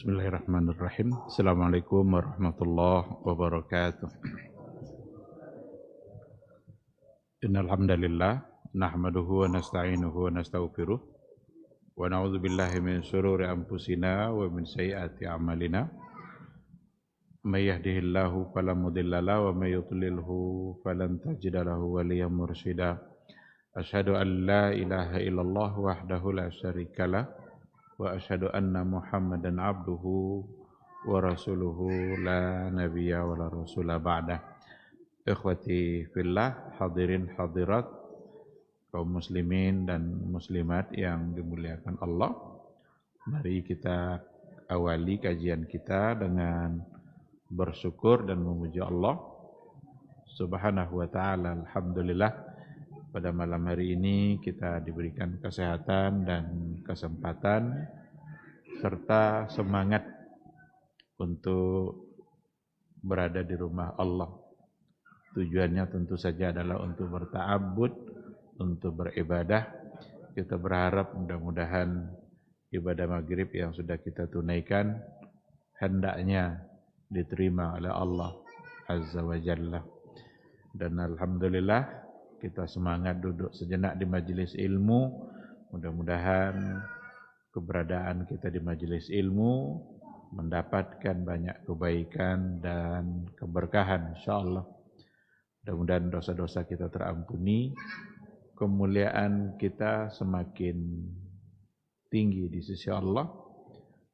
Bismillahirrahmanirrahim. Assalamualaikum warahmatullahi wabarakatuh. Innal hamdalillah nahmaduhu wa nasta'inuhu wa nastaghfiruh wa na'udzu billahi min shururi anfusina wa min sayyiati a'malina. May yahdihillahu fala mudilla lahu wa may yudlilhu falan tajida lahu waliyyan mursyida. Asyhadu an la ilaha illallah wahdahu la syarikalah wa asyhadu anna Muhammadan abduhu wa rasuluhu la nabiyya wa la rasula ba'dah. Ikhwati fillah, hadirin hadirat, kaum muslimin dan muslimat yang dimuliakan Allah. Mari kita awali kajian kita dengan bersyukur dan memuji Allah Subhanahu wa ta'ala. Alhamdulillah, pada malam hari ini kita diberikan kesehatan dan kesempatan serta semangat untuk berada di rumah Allah. Tujuannya tentu saja adalah untuk berta'abbud, untuk beribadah. Kita berharap mudah-mudahan ibadah maghrib yang sudah kita tunaikan hendaknya diterima oleh Allah Azza wa Jalla. Dan alhamdulillah kita semangat duduk sejenak di majelis ilmu. Mudah-mudahan keberadaan kita di majelis ilmu mendapatkan banyak kebaikan dan keberkahan insyaallah. Mudah-mudahan dosa-dosa kita terampuni, kemuliaan kita semakin tinggi di sisi Allah,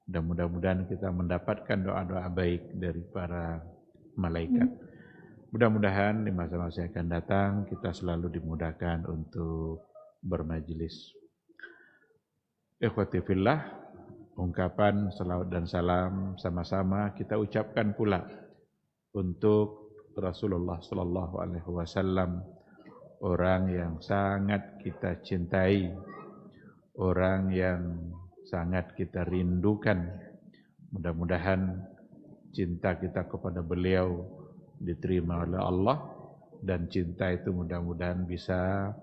dan mudah-mudahan kita mendapatkan doa-doa baik dari para malaikat. Mudah-mudahan di masa-masa yang akan datang kita selalu dimudahkan untuk bermajelis. Ikhwati fillah, ungkapan salawat dan salam sama-sama kita ucapkan pula untuk Rasulullah sallallahu alaihi wasallam, orang yang sangat kita cintai, orang yang sangat kita rindukan. Mudah-mudahan cinta kita kepada beliau diterima oleh Allah, dan cinta itu mudah-mudahan bisa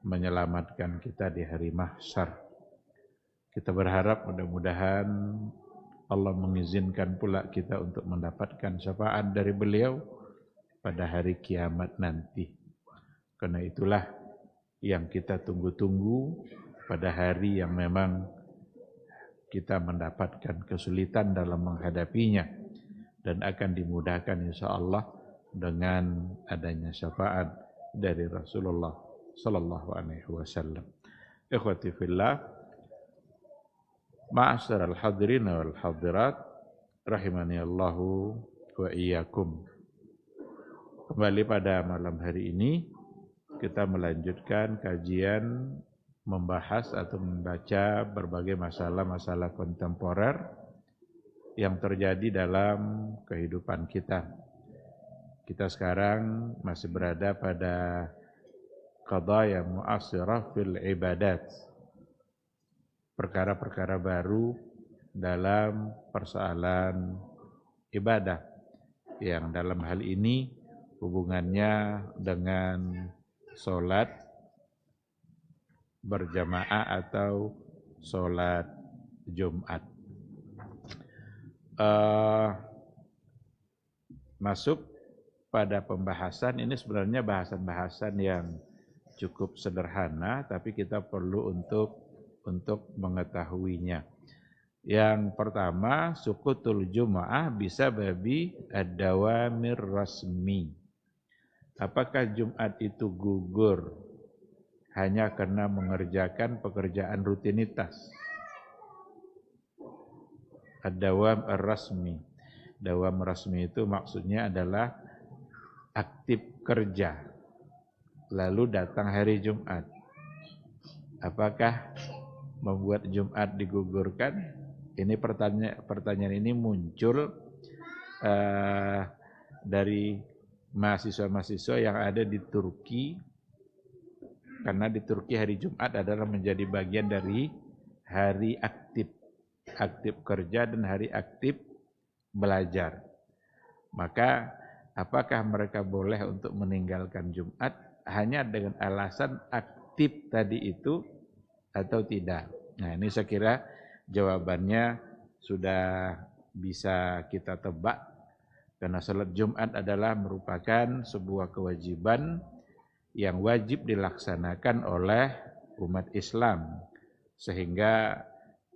menyelamatkan kita di hari mahsyar. Kita berharap mudah-mudahan Allah mengizinkan pula kita untuk mendapatkan syafaat dari beliau pada hari kiamat nanti. Karena itulah yang kita tunggu-tunggu pada hari yang memang kita mendapatkan kesulitan dalam menghadapinya, dan akan dimudahkan insyaallah dengan adanya syafaat dari Rasulullah sallallahu alaihi wasallam. Ikhwati fillah, ma'asyiral hadirin wal hadirat, rahimani Allahu wa iyyakum. Kembali pada malam hari ini kita melanjutkan kajian membahas atau membaca berbagai masalah-masalah kontemporer yang terjadi dalam kehidupan kita. Kita sekarang masih berada pada qadaya mu'assirah fil ibadat, perkara-perkara baru dalam persoalan ibadah, yang dalam hal ini hubungannya dengan sholat berjamaah atau sholat Jumat. Masuk pada pembahasan ini, sebenarnya bahasan-bahasan yang cukup sederhana, tapi kita perlu untuk mengetahuinya. Yang pertama, sukutul Jum'ah bisa babi ad-dawamir rasmi. Apakah Jumat itu gugur hanya karena mengerjakan pekerjaan rutinitas? Ad-dawam ar-rasmi. Dawam rasmi itu maksudnya adalah aktif kerja, lalu datang hari Jumat. Apakah membuat Jumat digugurkan? Ini pertanyaan ini muncul dari mahasiswa-mahasiswa yang ada di Turki, karena di Turki hari Jumat adalah menjadi bagian dari hari aktif kerja dan hari aktif belajar. Maka apakah mereka boleh untuk meninggalkan Jumat hanya dengan alasan aktif tadi itu atau tidak? Nah, ini saya kira jawabannya sudah bisa kita tebak, karena salat Jumat adalah merupakan sebuah kewajiban yang wajib dilaksanakan oleh umat Islam. Sehingga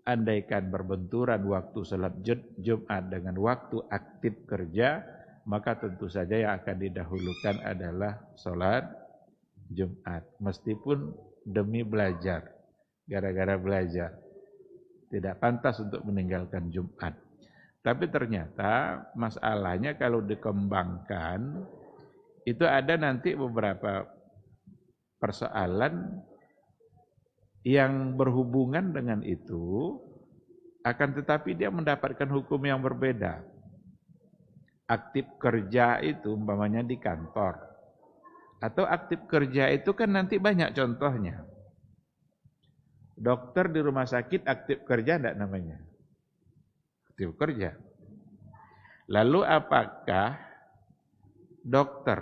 andaikan berbenturan waktu salat Jumat dengan waktu aktif kerja, maka tentu saja yang akan didahulukan adalah salat Jumat. Meskipun demi belajar, gara-gara belajar, tidak pantas untuk meninggalkan Jumat. Tapi ternyata masalahnya kalau dikembangkan, itu ada nanti beberapa persoalan yang berhubungan dengan itu, akan tetapi dia mendapatkan hukum yang berbeda. Aktif kerja itu umpamanya di kantor, atau aktif kerja itu kan nanti banyak contohnya. Dokter di rumah sakit aktif kerja enggak namanya? Aktif kerja. Lalu apakah dokter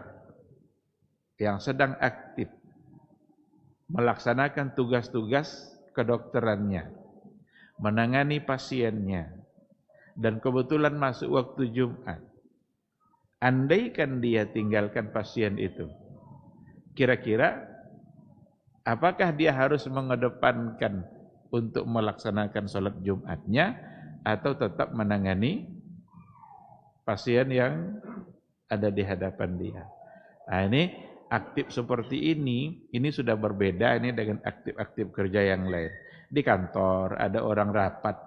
yang sedang aktif melaksanakan tugas-tugas kedokterannya, menangani pasiennya, dan kebetulan masuk waktu Jumat, andaikan dia tinggalkan pasien itu, kira-kira apakah dia harus mengedepankan untuk melaksanakan sholat Jumatnya atau tetap menangani pasien yang ada di hadapan dia? Nah, ini aktif seperti ini sudah berbeda ini dengan aktif-aktif kerja yang lain. Di kantor ada orang rapat,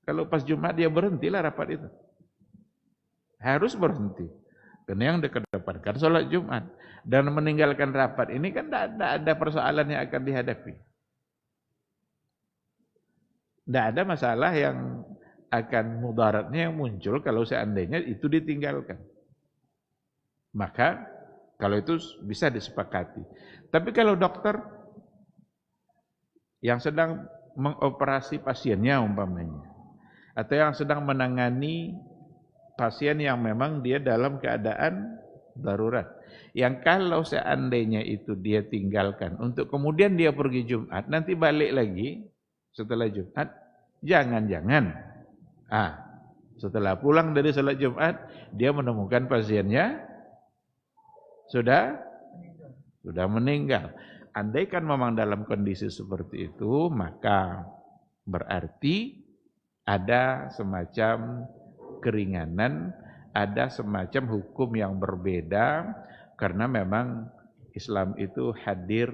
kalau pas Jumat dia berhentilah rapat itu. Harus berhenti. Karena yang dikedepankan sholat Jumat. Dan meninggalkan rapat ini kan tidak ada persoalan yang akan dihadapi. Tidak ada masalah yang akan mudaratnya yang muncul kalau seandainya itu ditinggalkan. Maka kalau itu bisa disepakati. Tapi kalau dokter yang sedang mengoperasi pasiennya umpamanya, atau yang sedang menangani pasien yang memang dia dalam keadaan darurat, yang kalau seandainya itu dia tinggalkan untuk kemudian dia pergi Jumat, nanti balik lagi setelah Jumat, jangan-jangan setelah pulang dari salat Jumat dia menemukan pasiennya sudah meninggal. Andaikan memang dalam kondisi seperti itu, maka berarti ada semacam keringanan, ada semacam hukum yang berbeda, karena memang Islam itu hadir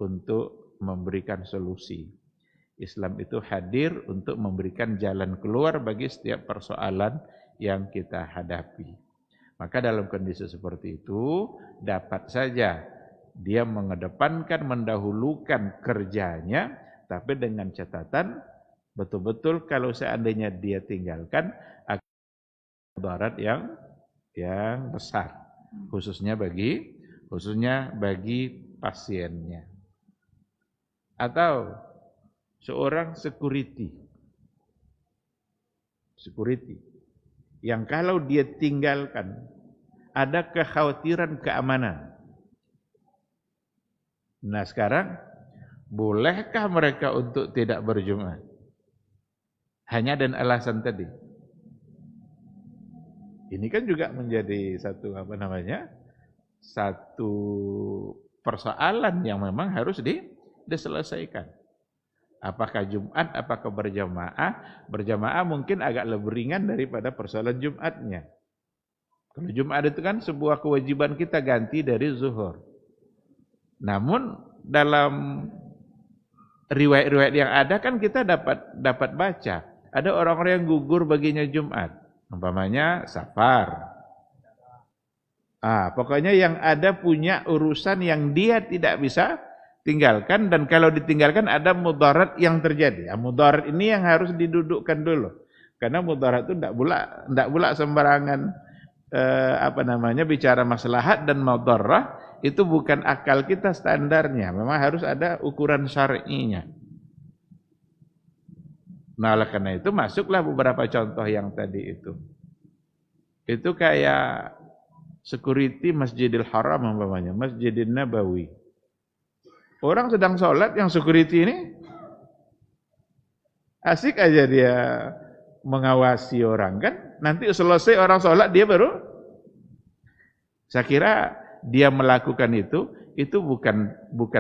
untuk memberikan solusi. Islam itu hadir untuk memberikan jalan keluar bagi setiap persoalan yang kita hadapi. Maka dalam kondisi seperti itu, dapat saja dia mengedepankan, mendahulukan kerjanya, tapi dengan catatan betul-betul kalau seandainya dia tinggalkan akan mudarat yang besar, khususnya bagi pasiennya. Atau seorang security yang kalau dia tinggalkan ada kekhawatiran keamanan. Nah sekarang, bolehkah mereka untuk tidak berjumat? Hanya dan alasan tadi. Ini kan juga menjadi satu persoalan yang memang harus diselesaikan. Apakah Jumat, apakah berjamaah? Berjamaah mungkin agak lebih ringan daripada persoalan Jumatnya. Kalau Jumat itu kan sebuah kewajiban kita ganti dari zuhur. Namun dalam riwayat-riwayat yang ada kan kita dapat baca, ada orang-orang yang gugur baginya Jumat, umpamanya safar. Pokoknya yang ada punya urusan yang dia tidak bisa tinggalkan, dan kalau ditinggalkan ada mudarat yang terjadi. Mudarat ini yang harus didudukkan dulu, karena mudarat itu tidak pula sembarangan bicara maslahat dan madarrah. Itu bukan akal kita standarnya, memang harus ada ukuran syar'inya. Nah, oleh karena itu masuklah beberapa contoh yang tadi itu. Itu kayak security Masjidil Haram umpamanya, Masjidil Nabawi. Orang sedang sholat, yang security ini asik aja dia mengawasi orang kan. Nanti selesai orang sholat dia baru. Saya kira dia melakukan itu bukan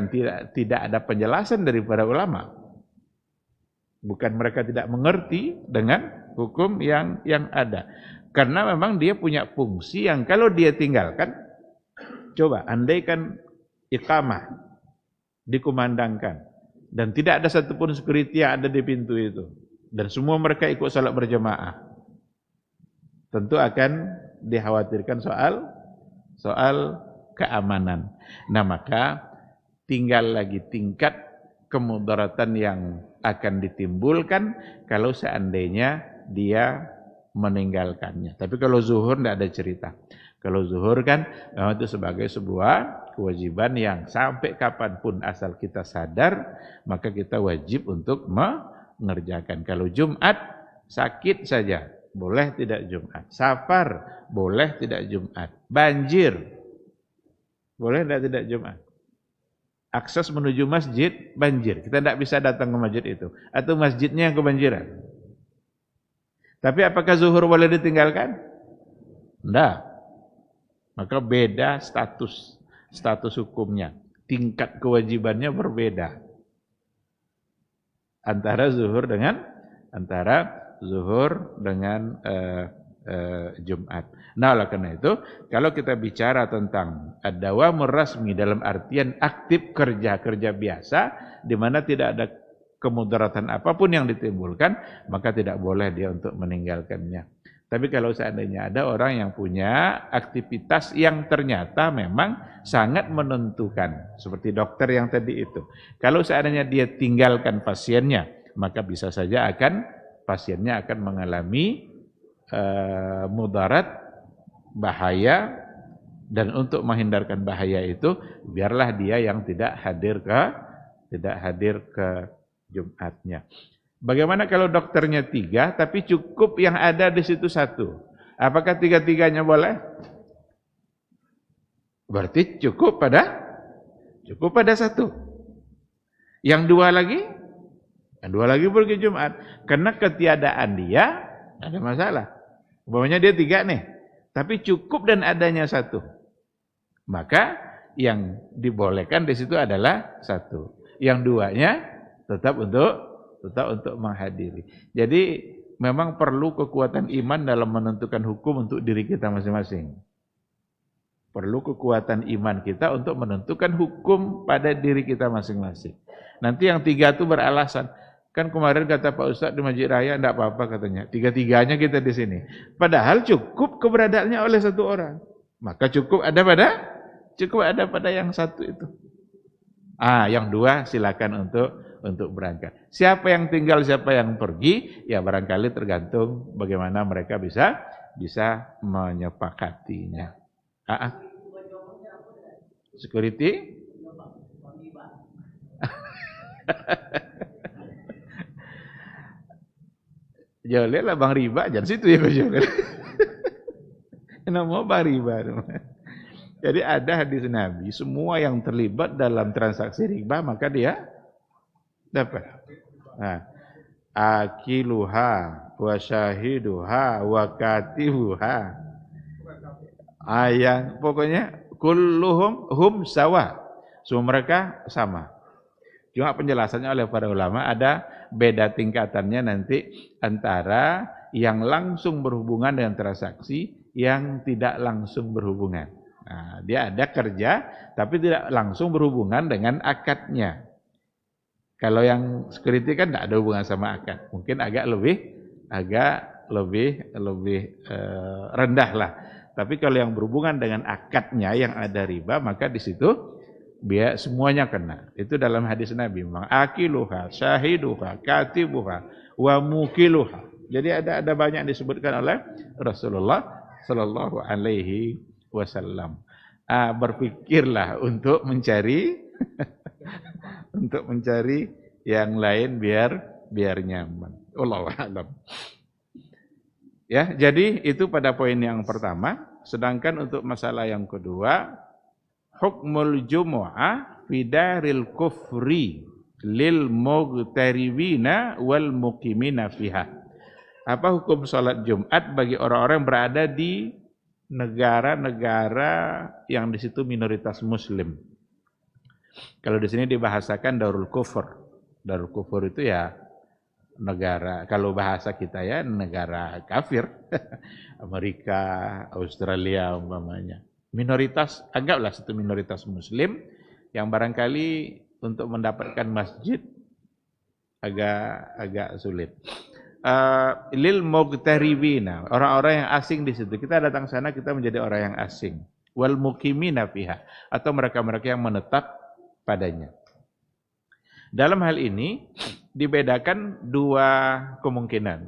tidak ada penjelasan dari para ulama. Bukan mereka tidak mengerti dengan hukum yang ada. Karena memang dia punya fungsi yang kalau dia tinggalkan, coba andaikan iqamah dikumandangkan dan tidak ada satupun security yang ada di pintu itu dan semua mereka ikut salat berjamaah, tentu akan dikhawatirkan soal keamanan. Nah, maka tinggal lagi tingkat kemudaratan yang akan ditimbulkan kalau seandainya dia meninggalkannya. Tapi kalau zuhur tidak ada cerita. Kalau zuhur kan memang itu sebagai sebuah kewajiban yang sampai kapanpun asal kita sadar, maka kita wajib untuk mengerjakan. Kalau Jumat sakit saja, boleh tidak Jumat. Safar, boleh tidak Jumat. Banjir, boleh tidak Jumat. Akses menuju masjid, banjir. Kita tidak bisa datang ke masjid itu. Atau masjidnya yang kebanjiran. Tapi apakah zuhur boleh ditinggalkan? Tidak. Maka beda status hukumnya. Tingkat kewajibannya berbeda. Antara zuhur dengan Jumat. Nah, oleh karena itu, kalau kita bicara tentang ad-dawamur rasmi dalam artian aktif kerja biasa, di mana tidak ada kemudaratan apapun yang ditimbulkan, maka tidak boleh dia untuk meninggalkannya. Tapi kalau seandainya ada orang yang punya aktivitas yang ternyata memang sangat menentukan, seperti dokter yang tadi itu. Kalau seandainya dia tinggalkan pasiennya, maka bisa saja pasiennya akan mengalami mudarat, bahaya, dan untuk menghindarkan bahaya itu biarlah dia yang tidak hadir ke Jumatnya. Bagaimana kalau dokternya 3 tapi cukup yang ada di situ 1? Apakah 3-3-nya boleh? Berarti cukup pada 1. Yang 2 lagi? Yang 2 lagi pergi Jumat. Karena ketiadaan dia ada masalah. Umpamanya dia 3 nih, tapi cukup dan adanya 1. Maka yang dibolehkan di situ adalah 1. Yang 2-nya tetap untuk menghadiri. Jadi memang perlu kekuatan iman dalam menentukan hukum untuk diri kita masing-masing. Perlu kekuatan iman kita untuk menentukan hukum pada diri kita masing-masing. Nanti yang 3 itu beralasan. Kan kemarin kata Pak Ustadz di Masjid Raya, enggak apa-apa katanya. 3-3-nya kita di sini. Padahal cukup keberadaannya oleh 1 orang. Maka cukup ada pada yang 1 itu. Yang 2 silakan untuk berangkat. Siapa yang tinggal, siapa yang pergi, ya barangkali tergantung bagaimana mereka bisa menyepakatinya. Security? Joleh lah Bang Riba, jangan situ ya Joleh. Nama Bang Riba. Jadi ada hadis Nabi, semua yang terlibat dalam transaksi riba maka dia dapat. Akiluha wa syahiduha wa katibuha. Yang pokoknya kulluhum hum sawa. Semua mereka sama. Cuma penjelasannya oleh para ulama ada beda tingkatannya nanti antara yang langsung berhubungan dengan transaksi, yang tidak langsung berhubungan. Nah, dia ada kerja tapi tidak langsung berhubungan dengan akadnya. Kalau yang security kan tidak ada hubungan sama akad, mungkin agak lebih rendah lah. Tapi kalau yang berhubungan dengan akadnya yang ada riba, maka di situ biar semuanya kena. Itu dalam hadis Nabi, memang akiluha, syahiduha, katibuha, wa mukiluha. Jadi ada banyak disebutkan oleh Rasulullah sallallahu alaihi wasallam. Berpikirlah untuk mencari yang lain biar nyaman. Wallahu a'lam. Ya, jadi itu pada poin yang pertama. Sedangkan untuk masalah yang kedua, hukmul jumu'ah fi daril kufri lil mughtaribina wal muqimina fiha. Apa hukum sholat Jumat bagi orang-orang yang berada di negara-negara yang di situ minoritas Muslim? Kalau di sini dibahasakan Darul Kufur. Darul Kufur itu ya negara, kalau bahasa kita ya negara kafir. Amerika, Australia umpamanya. Minoritas, anggaplah satu minoritas Muslim yang barangkali untuk mendapatkan masjid agak sulit. Lil mughtaribina, orang-orang yang asing di situ. Kita datang sana kita menjadi orang yang asing. Wal muqimina fiha, atau mereka-mereka yang menetap padanya. Dalam hal ini dibedakan dua kemungkinan.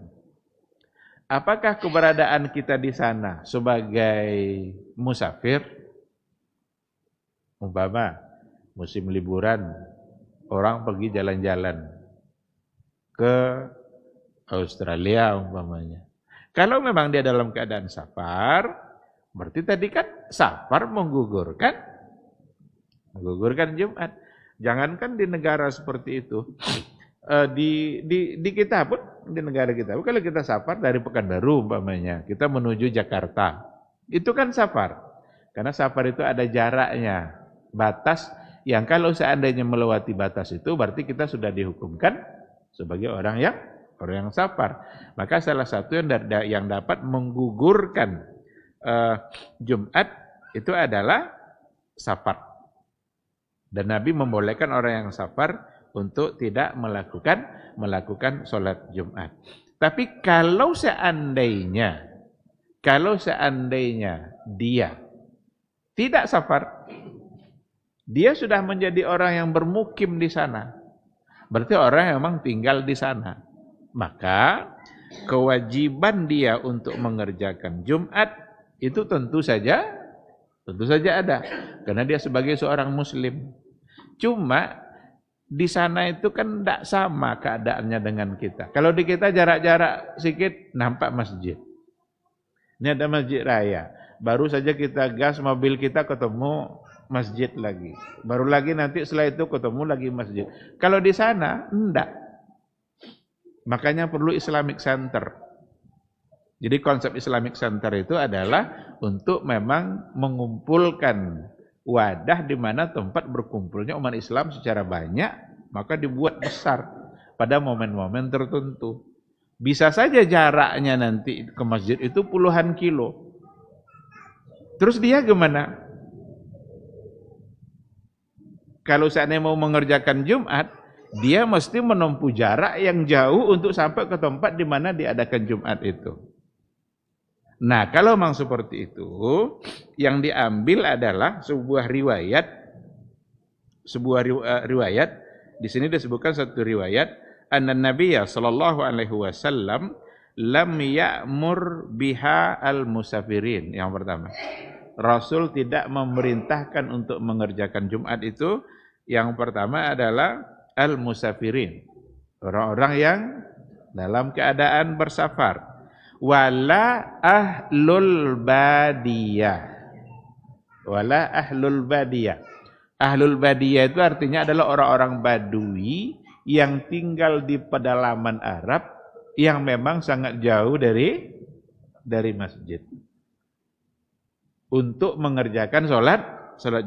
Apakah keberadaan kita di sana sebagai musafir, umpama musim liburan orang pergi jalan-jalan ke Australia umpamanya. Kalau memang dia dalam keadaan safar, berarti tadi kan safar menggugurkan Jumat. Jangankan di negara seperti itu, di kita pun, di negara kita pun, kalau kita safar dari Pekanbaru umpamanya, kita menuju Jakarta, itu kan safar. Karena safar itu ada jaraknya, batas yang kalau seandainya melewati batas itu, berarti kita sudah dihukumkan sebagai orang yang safar. Maka salah satu yang dapat menggugurkan Jumat itu adalah safar. Dan Nabi membolehkan orang yang safar untuk tidak melakukan sholat Jumat. Tapi kalau seandainya dia tidak safar, dia sudah menjadi orang yang bermukim di sana, berarti orang yang memang tinggal di sana, maka kewajiban dia untuk mengerjakan Jumat itu tentu saja ada, karena dia sebagai seorang muslim. Cuma di sana itu kan tidak sama keadaannya dengan kita. Kalau di kita jarak-jarak sedikit nampak masjid. Ini ada masjid raya. Baru saja kita gas mobil kita ketemu masjid lagi. Baru lagi nanti setelah itu ketemu lagi masjid. Kalau di sana enggak. Makanya perlu Islamic Center. Jadi konsep Islamic Center itu adalah untuk memang mengumpulkan wadah di mana tempat berkumpulnya umat Islam secara banyak, maka dibuat besar pada momen-momen tertentu. Bisa saja jaraknya nanti ke masjid itu puluhan kilo. Terus dia gimana? Kalau seandainya mau mengerjakan Jumat, dia mesti menempuh jarak yang jauh untuk sampai ke tempat di mana diadakan Jumat itu. Nah, kalau memang seperti itu, yang diambil adalah sebuah riwayat. Di sini disebutkan satu riwayat, anna Nabiyya sallallahu alaihi wasallam lam ya'mur biha al-musafirin. Yang pertama, Rasul tidak memerintahkan untuk mengerjakan Jumat itu. Yang pertama adalah al-musafirin, orang-orang yang dalam keadaan bersafar. Wala ahlul badiyah. Ahlul badiyah itu artinya adalah orang-orang Badui yang tinggal di pedalaman Arab yang memang sangat jauh dari masjid untuk mengerjakan sholat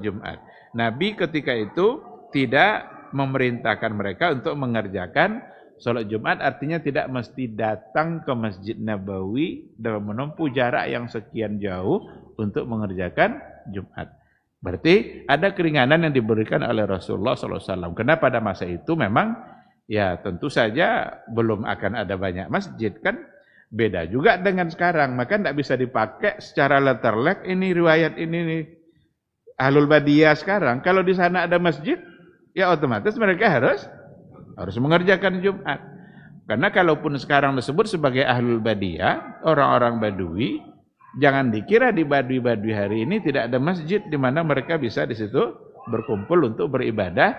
Jumat. Nabi ketika itu tidak memerintahkan mereka untuk mengerjakan sholat Jumat, artinya tidak mesti datang ke Masjid Nabawi dalam menempuh jarak yang sekian jauh untuk mengerjakan Jumat. Berarti ada keringanan yang diberikan oleh Rasulullah SAW. Karena pada masa itu memang ya tentu saja belum akan ada banyak masjid kan. Beda juga dengan sekarang. Maka tidak bisa dipakai secara letterlek ini riwayat ini nih. Ahlul Badiyah sekarang. Kalau di sana ada masjid, ya otomatis mereka harus mengerjakan Jumat. Karena kalaupun sekarang disebut sebagai Ahlul Badiyah, orang-orang Badui, jangan dikira di Badui-Badui hari ini tidak ada masjid di mana mereka bisa di situ berkumpul untuk beribadah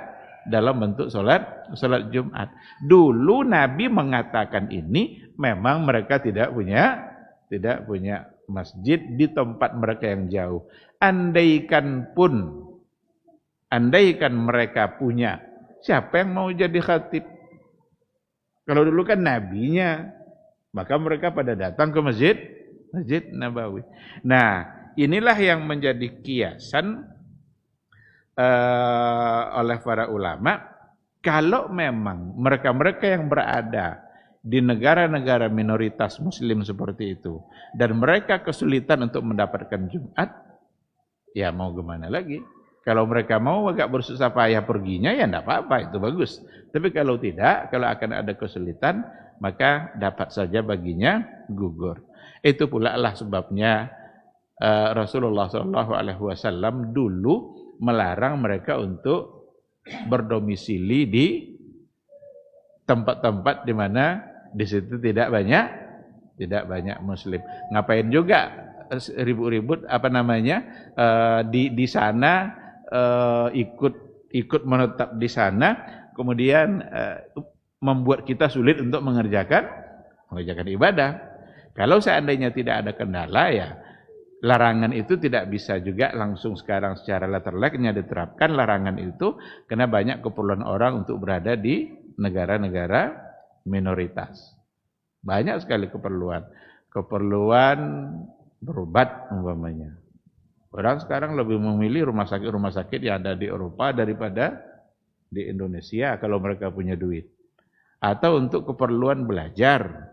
dalam bentuk sholat Jumat. Dulu Nabi mengatakan ini memang mereka tidak punya masjid di tempat mereka yang jauh. Andaikan mereka punya, siapa yang mau jadi khatib? Kalau dulu kan nabinya, Maka mereka pada datang ke Masjid Nabawi. Nah, inilah yang menjadi kiasan oleh para ulama. Kalau memang mereka-mereka yang berada di negara-negara minoritas muslim seperti itu, dan mereka kesulitan untuk mendapatkan Jumat, ya mau gimana lagi? Kalau mereka mau agak bersusah payah perginya, ya enggak apa-apa, itu bagus. Tapi kalau tidak, kalau akan ada kesulitan, maka dapat saja baginya gugur. Itu pula lah sebabnya Rasulullah SAW dulu melarang mereka untuk berdomisili di tempat-tempat di mana di situ tidak banyak muslim. Ngapain juga ribut-ribut di sana, ikut menetap di sana, kemudian membuat kita sulit untuk mengerjakan ibadah. Kalau seandainya tidak ada kendala, ya larangan itu tidak bisa juga langsung sekarang secara letterleknya diterapkan. Larangan itu karena banyak keperluan orang untuk berada di negara-negara minoritas. Banyak sekali keperluan berobat umpamanya. Orang sekarang lebih memilih rumah sakit yang ada di Eropa daripada di Indonesia kalau mereka punya duit. Atau untuk keperluan belajar.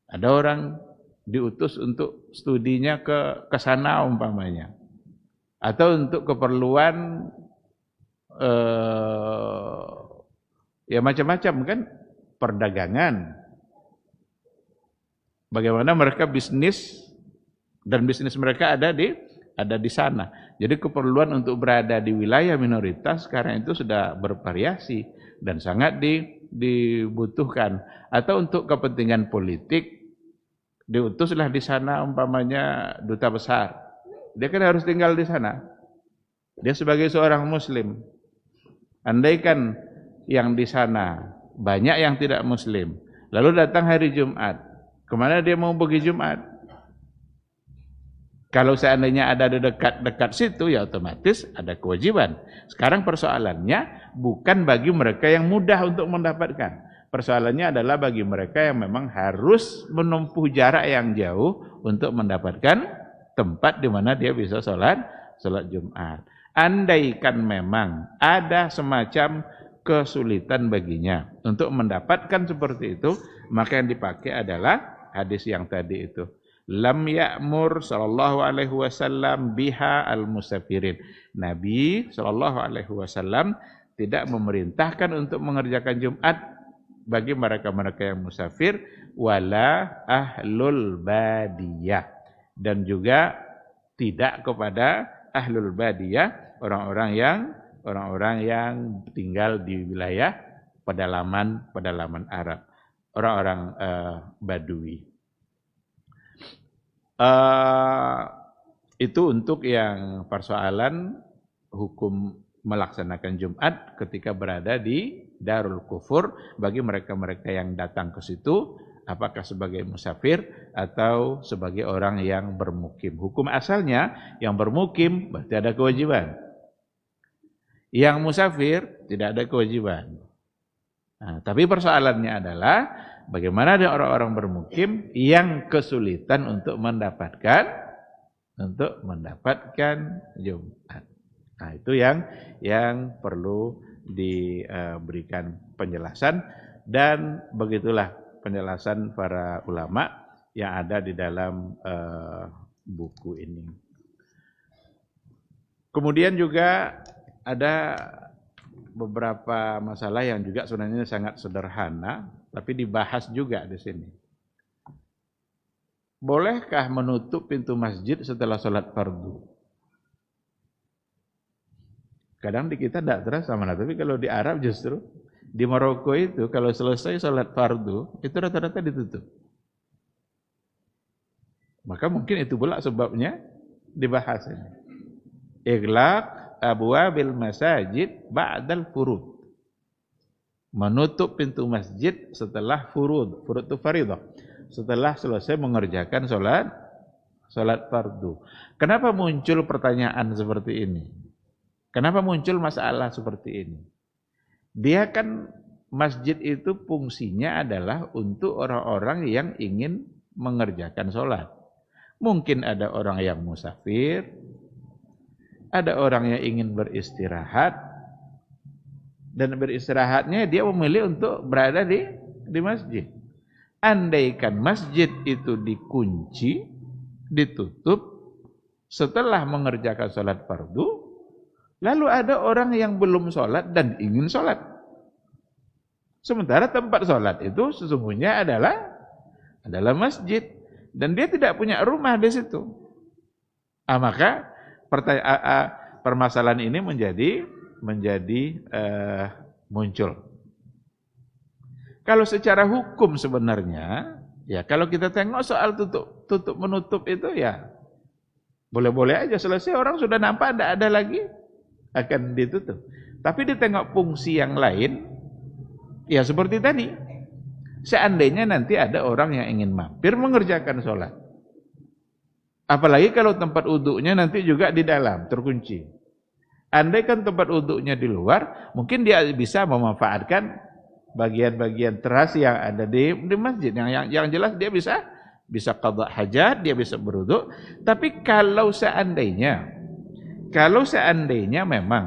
Ada orang diutus untuk studinya ke sana umpamanya. Atau untuk keperluan ya macam-macam kan, perdagangan. Bagaimana mereka bisnis, dan bisnis mereka ada di sana. Jadi keperluan untuk berada di wilayah minoritas sekarang itu sudah bervariasi dan sangat dibutuhkan. Atau untuk kepentingan politik, diutuslah di sana umpamanya duta besar. Dia kan harus tinggal di sana. Dia sebagai seorang muslim. Andaikan yang di sana banyak yang tidak muslim, lalu datang hari Jumat, kemana dia mau pergi Jumat? Kalau seandainya ada di dekat situ, ya otomatis ada kewajiban. Sekarang persoalannya bukan bagi mereka yang mudah untuk mendapatkan. Persoalannya adalah bagi mereka yang memang harus menempuh jarak yang jauh untuk mendapatkan tempat di mana dia bisa sholat Jumat. Andaikan memang ada semacam kesulitan baginya untuk mendapatkan seperti itu, maka yang dipakai adalah hadis yang tadi itu. Lam ya'mur sallallahu alaihi wasallam biha al-musafirin. Nabi sallallahu alaihi wasallam tidak memerintahkan untuk mengerjakan Jumat bagi mereka-mereka yang musafir, wala ahlul badiyah, dan juga tidak kepada ahlul badiyah, orang-orang yang tinggal di wilayah pedalaman Arab, orang-orang Badui. Itu untuk yang persoalan hukum melaksanakan Jumat ketika berada di Darul Kufur bagi mereka-mereka yang datang ke situ, apakah sebagai musafir atau sebagai orang yang bermukim. Hukum asalnya yang bermukim berarti ada kewajiban. Yang musafir tidak ada kewajiban. Nah, tapi persoalannya adalah bagaimana ada orang-orang bermukim yang kesulitan untuk mendapatkan Jumat. Nah, itu yang perlu diberikan penjelasan, dan begitulah penjelasan para ulama yang ada di dalam buku ini. Kemudian juga ada beberapa masalah yang juga sebenarnya sangat sederhana, tapi dibahas juga di sini. Bolehkah menutup pintu masjid setelah sholat fardu? Kadang di kita tidak terasa malah, tapi kalau di Arab justru, di Maroko itu kalau selesai sholat fardu, itu rata-rata ditutup. Maka mungkin itu pula sebabnya dibahas ini. Ighlaq abwabil masajid ba'dal furud. Menutup pintu masjid setelah furud. Furud itu faridah. Setelah selesai mengerjakan sholat fardu. Kenapa muncul pertanyaan seperti ini? Kenapa muncul masalah seperti ini? Dia kan masjid itu fungsinya adalah untuk orang-orang yang ingin mengerjakan sholat. Mungkin ada orang yang musafir, ada orang yang ingin beristirahat, dan beristirahatnya dia memilih untuk berada di masjid. Andaikan masjid itu dikunci, ditutup setelah mengerjakan sholat fardu, lalu ada orang yang belum sholat dan ingin sholat. Sementara tempat sholat itu sesungguhnya adalah masjid dan dia tidak punya rumah di situ. Maka permasalahan ini menjadi muncul. Kalau secara hukum sebenarnya, ya kalau kita tengok soal tutup menutup itu ya boleh-boleh aja, selesai orang sudah nampak ada lagi akan ditutup. Tapi ditengok fungsi yang lain, ya seperti tadi. Seandainya nanti ada orang yang ingin mampir mengerjakan sholat. Apalagi kalau tempat wudhunya nanti juga di dalam, terkunci. Andaikan tempat wudhunya di luar, mungkin dia bisa memanfaatkan bagian-bagian teras yang ada di masjid. Yang jelas dia bisa qadha hajat, dia bisa berwudhu. Tapi kalau seandainya memang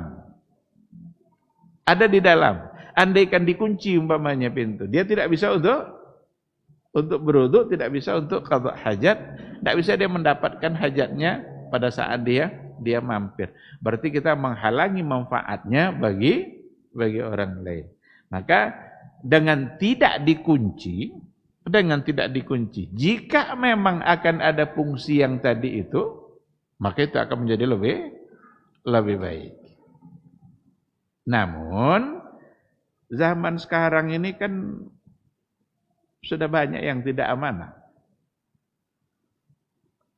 ada di dalam, andaikan dikunci umpamanya pintu, dia tidak bisa untuk berwudhu, tidak bisa untuk qadha hajat, tidak bisa dia mendapatkan hajatnya pada saat dia mampir. Berarti kita menghalangi manfaatnya bagi orang lain. Maka dengan tidak dikunci, jika memang akan ada fungsi yang tadi itu, maka itu akan menjadi lebih baik. Namun zaman sekarang ini kan sudah banyak yang tidak amanah.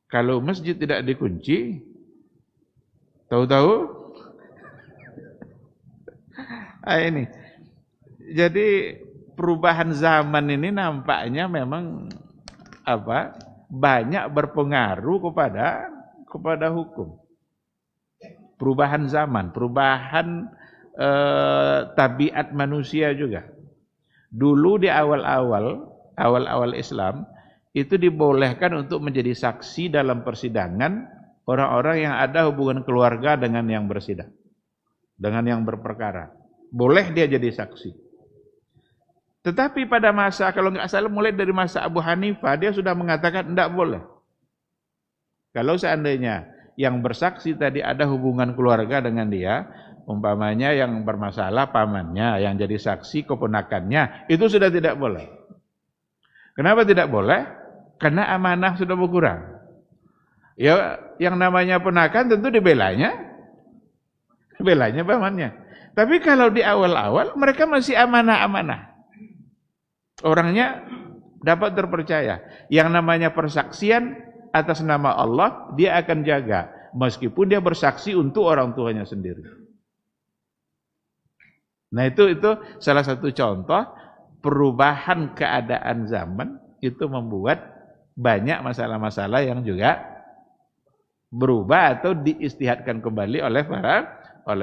Kalau masjid tidak dikunci, tahu-tahu ini. Jadi perubahan zaman ini nampaknya memang banyak berpengaruh kepada hukum. Perubahan zaman, perubahan tabiat manusia juga. Dulu di awal-awal Islam itu dibolehkan untuk menjadi saksi dalam persidangan orang-orang yang ada hubungan keluarga dengan yang bersidang, dengan yang berperkara. Boleh dia jadi saksi. Tetapi pada masa, kalau nggak salah mulai dari masa Abu Hanifah, dia sudah mengatakan tidak boleh. Kalau seandainya yang bersaksi tadi ada hubungan keluarga dengan dia, umpamanya yang bermasalah pamannya, yang jadi saksi keponakannya, itu sudah tidak boleh. Kenapa tidak boleh? Karena amanah sudah berkurang. Ya, yang namanya ponakan tentu dibelanya pamannya. Tapi kalau di awal-awal mereka masih amanah-amanah. Orangnya dapat terpercaya. Yang namanya persaksian atas nama Allah, dia akan jaga. Meskipun dia bersaksi untuk orang tuanya sendiri. Nah itu salah satu contoh perubahan keadaan zaman itu membuat banyak masalah-masalah yang juga berubah atau diistihadkan kembali oleh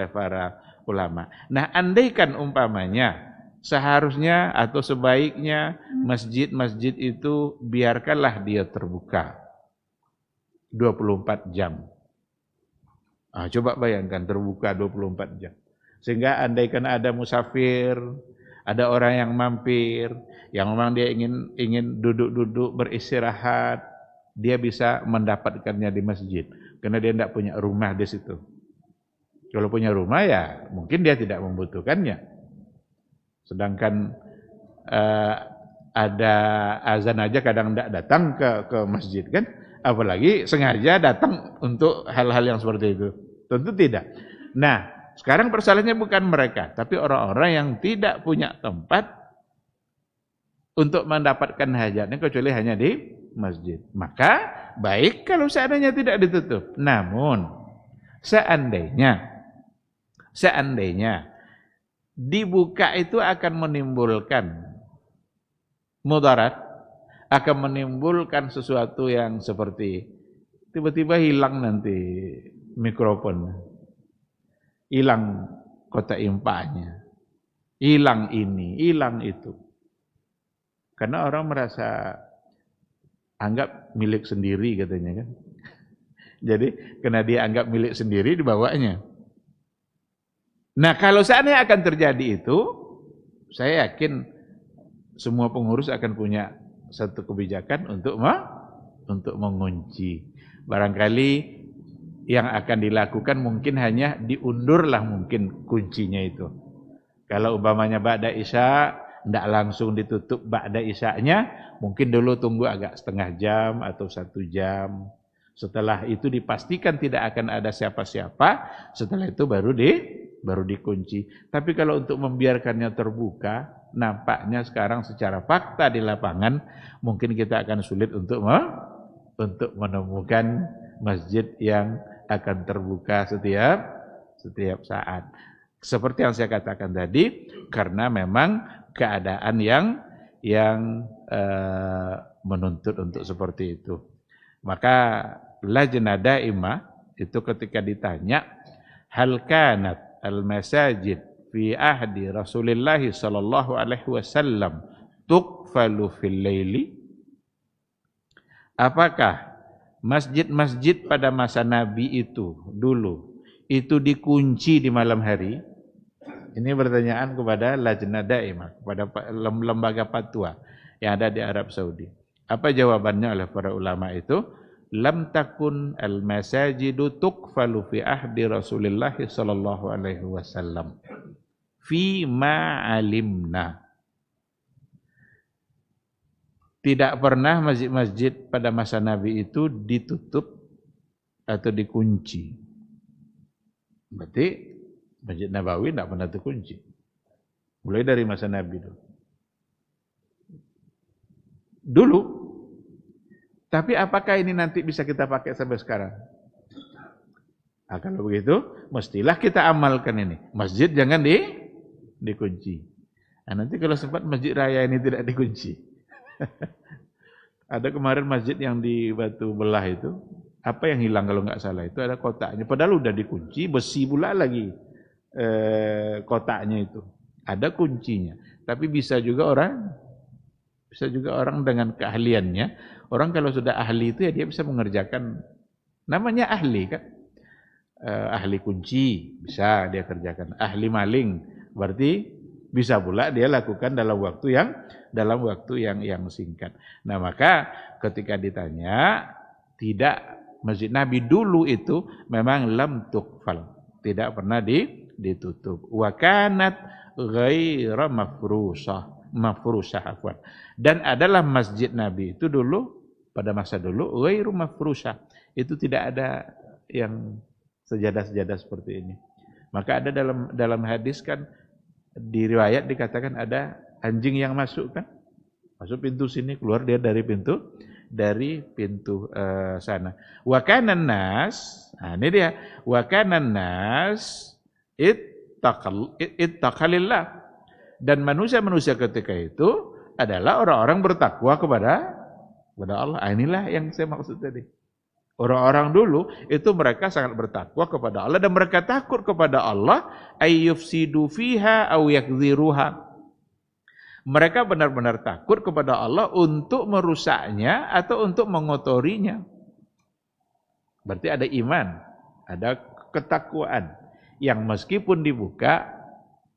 para ulama. Nah, andaikan umpamanya seharusnya atau sebaiknya masjid-masjid itu biarkanlah dia terbuka 24 jam. Coba bayangkan terbuka 24 jam. Sehingga andaikan ada musafir, ada orang yang mampir, yang memang dia ingin duduk-duduk beristirahat, dia bisa mendapatkannya di masjid karena dia tidak punya rumah di situ. Kalau punya rumah ya mungkin dia tidak membutuhkannya. Sedangkan ada azan aja kadang tidak datang ke masjid kan, apalagi sengaja datang untuk hal-hal yang seperti itu. Tentu tidak. Nah, sekarang persoalannya bukan mereka, tapi orang-orang yang tidak punya tempat untuk mendapatkan hajatnya kecuali hanya di masjid. Maka baik kalau seandainya tidak ditutup. Namun seandainya dibuka itu akan menimbulkan mudarat, akan menimbulkan sesuatu yang seperti tiba-tiba hilang nanti mikrofon, hilang kotak impaknya, hilang ini, hilang itu. Karena orang merasa anggap milik sendiri katanya kan. Jadi karena dia anggap milik sendiri dibawanya. Nah kalau seandainya akan terjadi itu, saya yakin semua pengurus akan punya satu kebijakan untuk mengunci. Barangkali yang akan dilakukan mungkin hanya diundurlah mungkin kuncinya itu. Kalau umpamanya ba'da isya, tidak langsung ditutup ba'da isya'nya, mungkin dulu tunggu agak setengah jam atau 1 jam. Setelah itu dipastikan tidak akan ada siapa-siapa, setelah itu baru dikunci. Tapi kalau untuk membiarkannya terbuka, nampaknya sekarang secara fakta di lapangan, mungkin kita akan sulit untuk menemukan masjid yang akan terbuka setiap saat. Seperti yang saya katakan tadi, karena memang keadaan yang menuntut untuk seperti itu. Maka Lajnah Daimah itu ketika ditanya, hal kanat al-masajid fi ahdi Rasulillah sallallahu alaihi wasallam tuqfalu fil laili? Apakah masjid-masjid pada masa Nabi itu dulu itu dikunci di malam hari? Ini pertanyaan kepada Lajnah Daimah, kepada lembaga fatwa yang ada di Arab Saudi. Apa jawabannya oleh para ulama itu? Lam takun al-masajidu tuqfalu fi ahdi Rasulillah sallallahu alaihi wasallam fi ma alimna. Tidak pernah masjid-masjid pada masa Nabi itu ditutup atau dikunci. Berarti Masjid Nabawi tidak pernah dikunci. Mulai dari masa Nabi dulu. Tapi apakah ini nanti bisa kita pakai sampai sekarang? Nah, kalau begitu, mestilah kita amalkan ini. Masjid jangan dikunci. Nah, nanti kalau sempat masjid raya ini tidak dikunci. Ada kemarin masjid yang di Batu Belah itu, apa yang hilang kalau nggak salah itu ada kotaknya. Padahal udah dikunci, besi pula lagi kotaknya itu. Ada kuncinya. Tapi bisa juga orang dengan keahliannya. Orang kalau sudah ahli itu ya dia bisa mengerjakan. Namanya ahli kan. Ahli kunci bisa dia kerjakan. Ahli maling berarti bisa pula dia lakukan dalam waktu yang singkat. Nah, maka ketika ditanya, tidak, Masjid Nabi dulu itu memang lam tuqfal, tidak pernah ditutup. Wa kanat ghaira mafrusah afwan. Dan adalah Masjid Nabi itu dulu pada masa dulu ghairu mafrusah. Itu tidak ada yang sejadah-sejadah seperti ini. Maka ada dalam hadis kan di riwayat dikatakan ada anjing yang masuk kan, masuk pintu sini, keluar dia dari pintu sana. Wa kanan nas, nah ini dia, wa kanan nas ittaqalillah, dan manusia-manusia ketika itu adalah orang-orang bertakwa kepada Allah. Inilah yang saya maksud tadi. Orang-orang dulu itu mereka sangat bertakwa kepada Allah dan mereka takut kepada Allah, ayyufsidu fiha aw yakdziruha. Mereka benar-benar takut kepada Allah untuk merusaknya atau untuk mengotorinya. Berarti ada iman, ada ketakwaan yang meskipun dibuka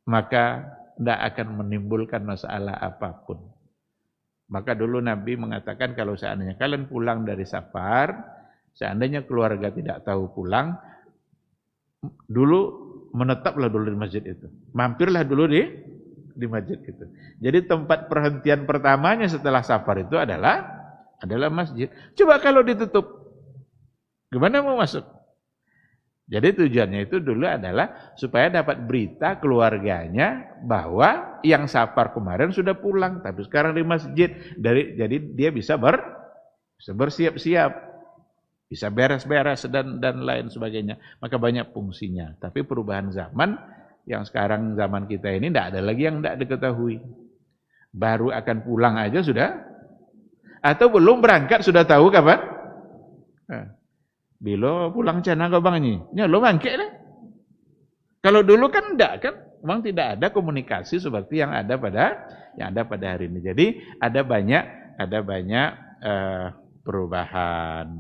maka tidak akan menimbulkan masalah apapun. Maka dulu Nabi mengatakan kalau seandainya kalian pulang dari safar, seandainya keluarga tidak tahu pulang, dulu menetaplah dulu di masjid itu. Mampirlah dulu di masjid itu. Jadi tempat perhentian pertamanya setelah safar itu adalah masjid. Coba kalau ditutup, gimana mau masuk? Jadi tujuannya itu dulu adalah supaya dapat berita keluarganya bahwa yang safar kemarin sudah pulang, tapi sekarang di masjid. Jadi dia bisa bersiap-siap, bisa beres-beres dan lain sebagainya. Maka banyak fungsinya. Tapi perubahan zaman yang sekarang zaman kita ini tidak ada lagi yang tidak diketahui. Baru akan pulang aja sudah, atau belum berangkat sudah tahu kapan? Bilo pulang cana kau bang ini, lo mangkek lah. Kalau dulu kan enggak kan, Memang tidak ada komunikasi seperti yang ada pada hari ini. Jadi ada banyak perubahan.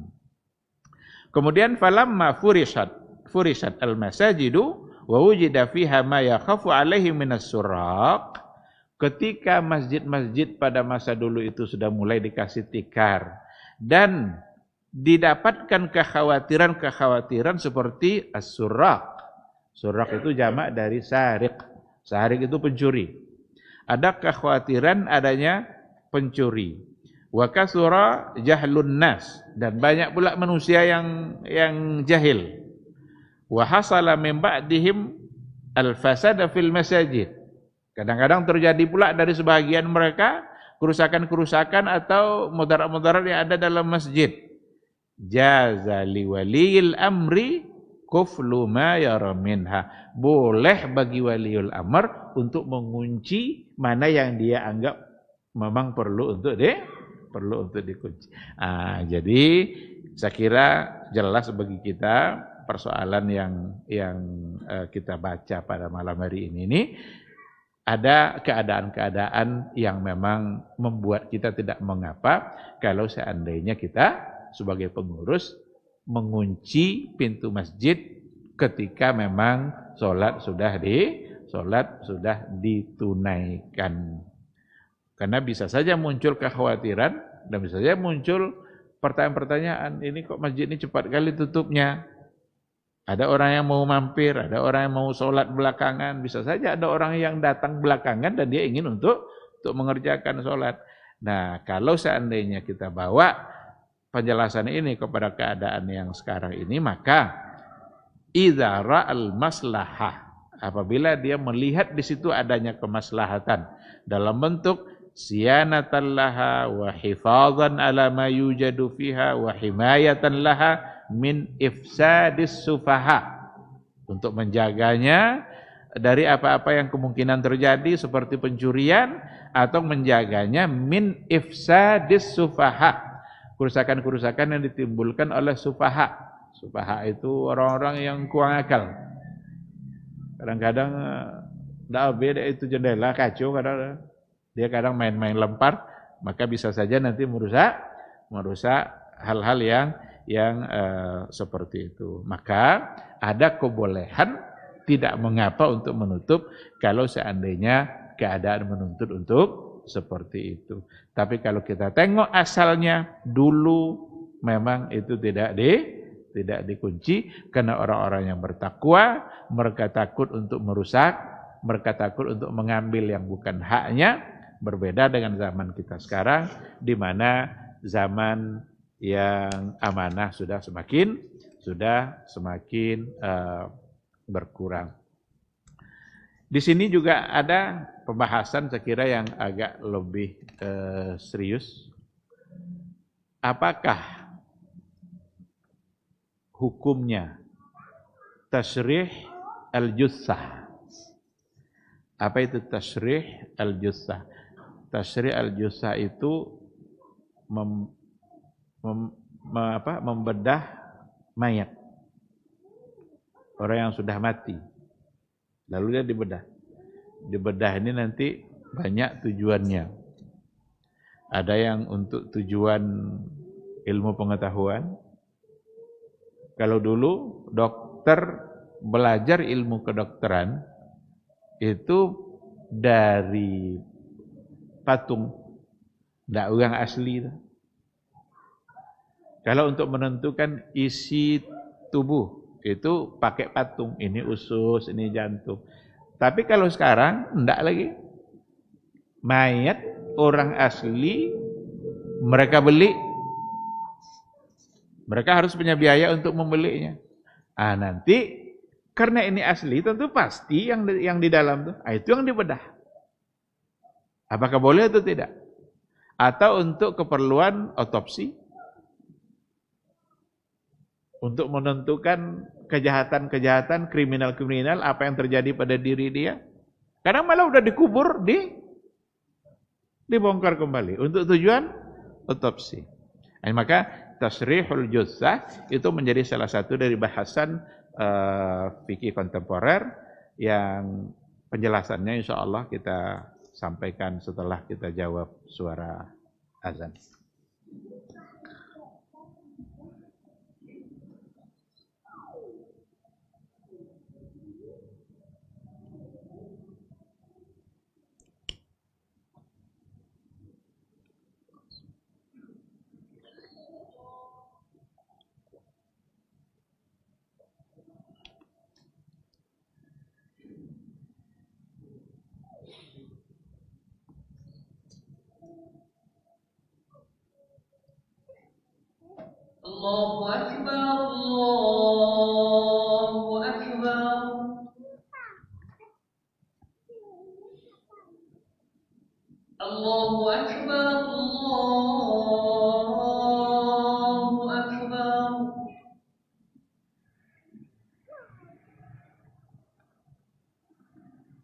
Kemudian falamma furishat al-masajidu wa wujida fiha ma yakhafu alaihi minas suraq. Ketika masjid-masjid pada masa dulu itu sudah mulai dikasih tikar dan didapatkan kekhawatiran seperti as-suraq. Suraq itu jamak dari sariq. Sariq itu pencuri. Ada kekhawatiran adanya pencuri. Wa kasura jahlun nas, dan banyak pula manusia yang jahil. Wa hasala min ba'dihim al-fasada fil masajid. Kadang-kadang terjadi pula dari sebagian mereka kerusakan-kerusakan atau mudarat-mudarat yang ada dalam masjid. Jaza li waliyil amri kuflu ma yara minha. Boleh bagi waliul amr untuk mengunci mana yang dia anggap memang perlu untuk dikunci. Jadi saya kira jelas bagi kita persoalan yang kita baca pada malam hari ini ada keadaan-keadaan yang memang membuat kita tidak mengapa kalau seandainya kita sebagai pengurus mengunci pintu masjid ketika memang sholat sudah ditunaikan. Karena bisa saja muncul kekhawatiran dan bisa saja muncul pertanyaan-pertanyaan, ini kok masjid ini cepat kali tutupnya? Ada orang yang mau mampir, ada orang yang mau sholat belakangan, bisa saja ada orang yang datang belakangan dan dia ingin untuk mengerjakan sholat. Nah, kalau seandainya kita bawa penjelasan ini kepada keadaan yang sekarang ini, maka idza ra'al maslahah, apabila dia melihat di situ adanya kemaslahatan dalam bentuk siyanatan laha wa hifadzan ala ma yujadu fiha wa himayatan laha min ifsadis sufaha, untuk menjaganya dari apa-apa yang kemungkinan terjadi seperti pencurian, atau menjaganya min ifsadis sufaha, kerusakan-kerusakan yang ditimbulkan oleh sufaha. Sufaha itu orang-orang yang kurang akal. Kadang-kadang beda itu jendela kacau, kadang dia kadang main-main lempar, maka bisa saja nanti merusak hal-hal yang seperti itu. Maka ada kebolehan, tidak mengapa untuk menutup kalau seandainya keadaan menuntut untuk seperti itu. Tapi kalau kita tengok asalnya dulu memang itu tidak dikunci, karena orang-orang yang bertakwa mereka takut untuk merusak, mereka takut untuk mengambil yang bukan haknya. Berbeda dengan zaman kita sekarang, di mana zaman yang amanah sudah semakin berkurang. Di sini juga ada pembahasan saya kira yang agak lebih serius. Apakah hukumnya tasyrih al-jussah? Apa itu tasyrih al-jussah? Tasyrih al-jussah itu membedah mayat, orang yang sudah mati, lalu dia dibedah ini nanti banyak tujuannya. Ada yang untuk tujuan ilmu pengetahuan. Kalau dulu dokter belajar ilmu kedokteran itu dari patung, tidak orang asli. Kalau untuk menentukan isi tubuh itu pakai patung, ini usus, ini jantung. Tapi kalau sekarang enggak lagi. Mayat orang asli mereka beli. Mereka harus punya biaya untuk membelinya. Nanti karena ini asli tentu pasti yang di dalam itu yang dibedah. Apakah boleh atau tidak? Atau untuk keperluan otopsi? Untuk menentukan kejahatan-kejahatan, kriminal-kriminal, apa yang terjadi pada diri dia. Kadang malah udah dikubur, dibongkar kembali untuk tujuan otopsi. Maka tasrihul jussah itu menjadi salah satu dari bahasan fikih kontemporer yang Penjelasannya insya Allah kita sampaikan setelah kita jawab suara azan. Allahu Akbar, Allahu Akbar. Allahu Akbar, Allahu Akbar.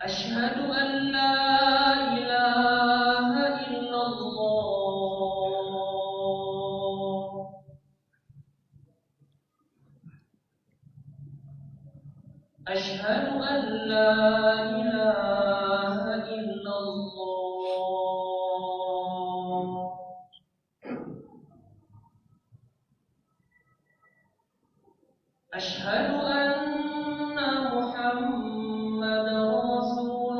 Asyhadu an la ilaha illallah. Asyhadu an la ilaha illallah. Asyhadu anna Muhammadar Rasulullah.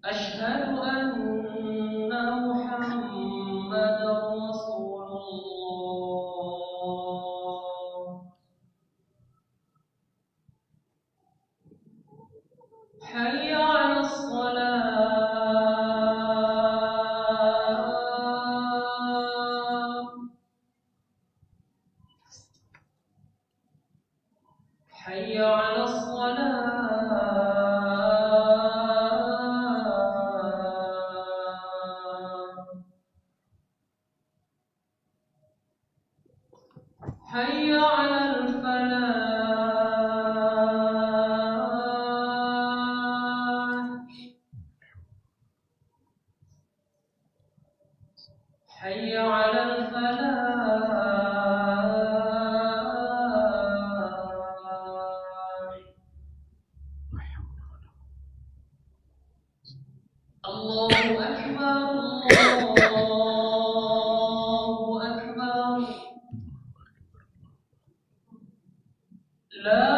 Asyhadu anna Muhammadar Rasulullah. Hayya 'alas shalah. Hayya 'alas shalah. Hayya 'alal falah. Hayya 'alal falah. Allahu Akbar, Allahu Akbar. La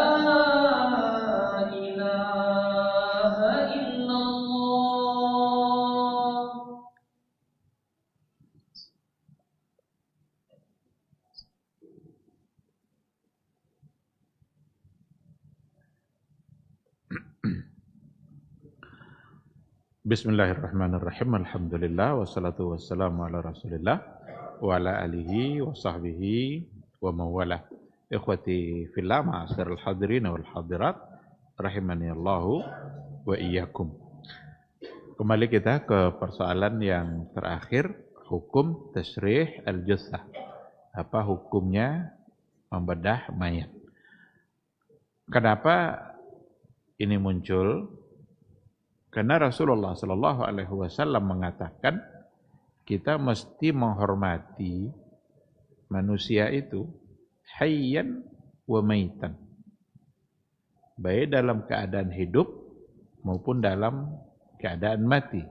ilaha illallah. Bismillahirrahmanirrahim. Alhamdulillah wassalatu wassalamu ala Rasulillah wa ala alihi wa sahbihi wa mawalah. Ikhwati fillah, ma'asyiral hadirin wal hadirat, rahimani Allahu wa iyyakum. Kembali kita ke persoalan yang terakhir, hukum tasyrih al-jussah. Apa hukumnya membedah mayat? Kenapa ini muncul? Karena Rasulullah Shallallahu Alaihi Wasallam mengatakan kita mesti menghormati manusia itu hayyan wa maitan, baik dalam keadaan hidup maupun dalam keadaan mati.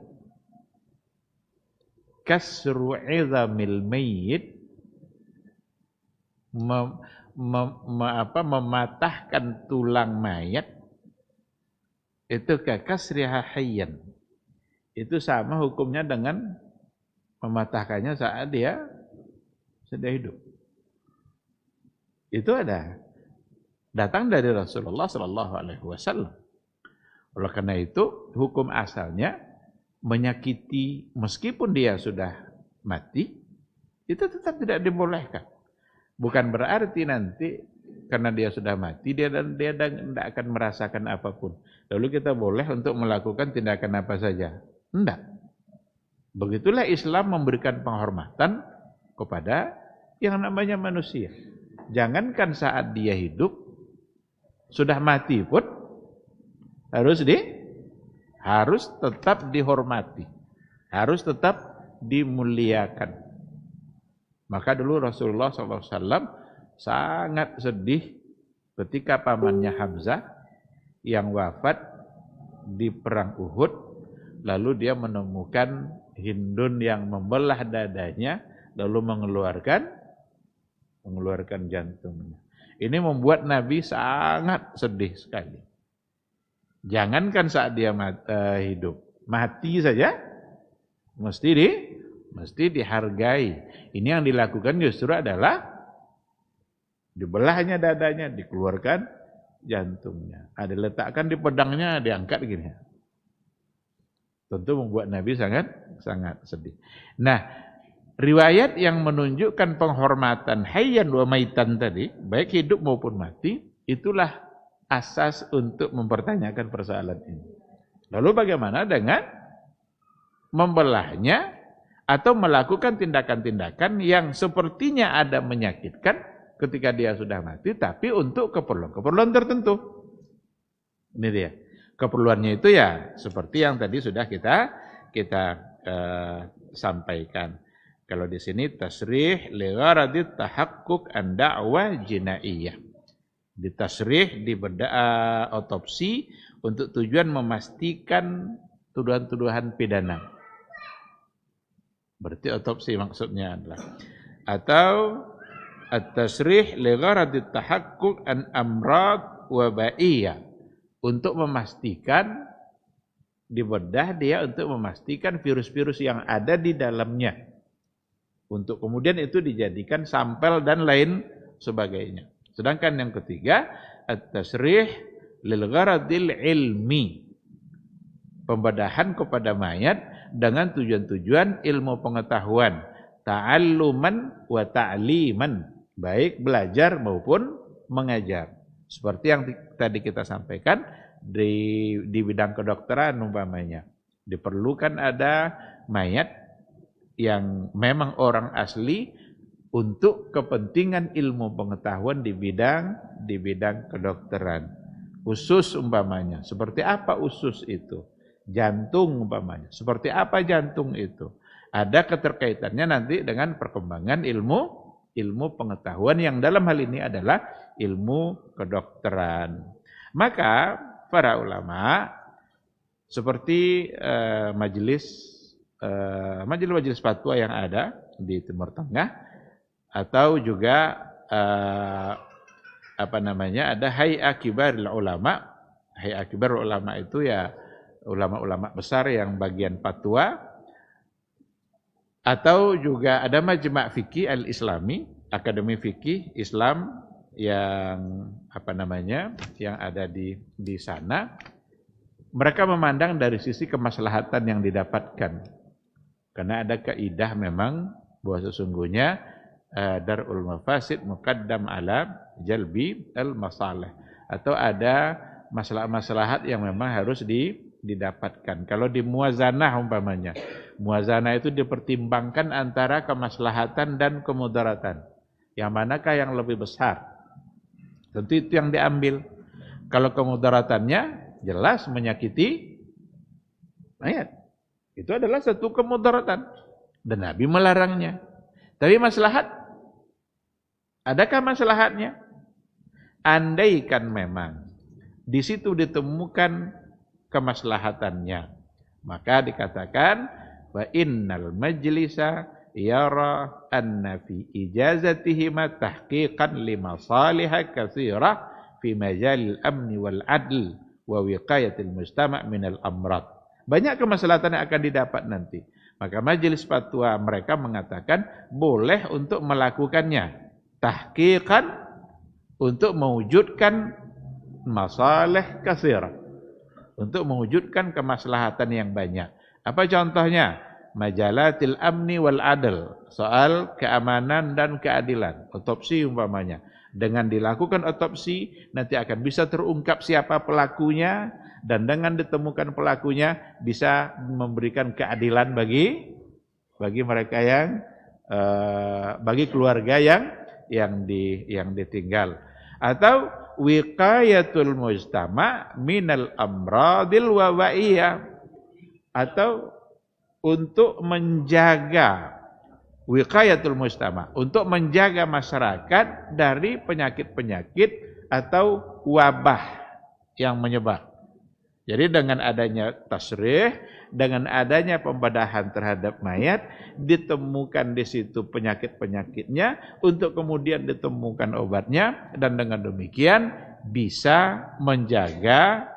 Kasru 'idhamil mayyit, mematahkan tulang mayat, itu kasriha hayyan. Itu sama hukumnya dengan mematahkannya saat dia sedang hidup. Itu datang dari Rasulullah Sallallahu Alaihi Wasallam. Oleh karena itu, hukum asalnya menyakiti meskipun dia sudah mati, itu tetap tidak dibolehkan. Bukan berarti nanti karena dia sudah mati, dia tidak akan merasakan apapun. Lalu kita boleh untuk melakukan tindakan apa saja. Tidak. Begitulah Islam memberikan penghormatan kepada yang namanya manusia. Jangankan saat dia hidup, sudah mati pun harus tetap dihormati. Harus tetap dimuliakan. Maka dulu Rasulullah SAW sangat sedih ketika pamannya Hamzah yang wafat di perang Uhud, lalu dia menemukan Hindun yang membelah dadanya, lalu mengeluarkan jantungnya. Ini membuat Nabi sangat sedih sekali. Jangankan saat dia hidup, mati saja mesti dihargai. Ini yang dilakukan justru adalah dibelahnya dadanya, dikeluarkan jantungnya. Ada letakkan di pedangnya, diangkat gini. Tentu membuat Nabi sangat sedih. Nah, riwayat yang menunjukkan penghormatan hayyan wa maitan tadi, baik hidup maupun mati, itulah asas untuk mempertanyakan persoalan ini. Lalu bagaimana dengan membelahnya atau melakukan tindakan-tindakan yang sepertinya ada menyakitkan ketika dia sudah mati, tapi untuk keperluan tertentu. Ini dia. Keperluannya itu ya seperti yang tadi sudah kita sampaikan. Kalau di sini tasrih li gharadi tahaqquk an da'wah jinaiyah. Ditasrih, dibedah otopsi untuk tujuan memastikan tuduhan-tuduhan pidana. Berarti otopsi maksudnya adalah. Atau at-tasrih li gharadi tahaqquk an amrad wabaiyah. Untuk memastikan, dibedah dia untuk memastikan virus-virus yang ada di dalamnya. Untuk kemudian itu dijadikan sampel dan lain sebagainya. Sedangkan yang ketiga, at-tasrih lil gharadil ilmi. Pembedahan kepada mayat dengan tujuan-tujuan ilmu pengetahuan. Ta'alluman wa ta'liman. Baik belajar maupun mengajar. Seperti yang tadi kita sampaikan di bidang kedokteran umpamanya. Diperlukan ada mayat yang memang orang asli untuk kepentingan ilmu pengetahuan di bidang kedokteran. Usus umpamanya, seperti apa usus itu? Jantung umpamanya, seperti apa jantung itu? Ada keterkaitannya nanti dengan perkembangan ilmu pengetahuan yang dalam hal ini adalah ilmu kedokteran. Maka para ulama seperti majelis fatwa yang ada di Timur Tengah, atau juga ada Hay'a Kibarul Ulama. Hay'a Kibarul Ulama itu ya ulama-ulama besar yang bagian fatwa, atau juga ada Majma' Fikih Al-Islami, Akademi Fikih Islam yang yang ada di sana. Mereka memandang dari sisi kemaslahatan yang didapatkan. Karena ada kaidah memang bahwa sesungguhnya darul mafasid muqaddam ala jalbi al-masalih, atau ada masalah-maslahat yang memang harus didapatkan. Kalau di muwazanah umpamanya, muwazanah itu dipertimbangkan antara kemaslahatan dan kemudaratan. Yang manakah yang lebih besar? Tentu itu yang diambil. Kalau kemudaratannya jelas menyakiti mayat, itu adalah satu kemudaratan dan Nabi melarangnya. Tapi maslahat, adakah maslahatnya? Andaikan memang di situ ditemukan kemaslahatannya, maka dikatakan wa innal majlisa yara anna fi ijazatihi ma tahqiqan li masalih katsira fi majal al-amn wal adl wa wiqayatil mujtama' min al-amrad. Banyak kemaslahatan yang akan didapat nanti. Maka majelis fatwa mereka mengatakan boleh untuk melakukannya. Tahqiqan, untuk mewujudkan masalih katsira, untuk mewujudkan kemaslahatan yang banyak. Apa contohnya? Majalatil amni wal adl, soal keamanan dan keadilan, otopsi umpamanya. Dengan dilakukan otopsi nanti akan bisa terungkap siapa pelakunya, dan dengan ditemukan pelakunya bisa memberikan keadilan bagi mereka yang bagi keluarga yang ditinggal. Atau wiqayatul mujtama' minal amradil wabaiyah, atau untuk menjaga wiqayatul mujtama, untuk menjaga masyarakat dari penyakit-penyakit atau wabah yang menyebar. Jadi dengan adanya tasrih, dengan adanya pembedahan terhadap mayat, ditemukan di situ penyakit-penyakitnya, untuk kemudian ditemukan obatnya, dan dengan demikian bisa menjaga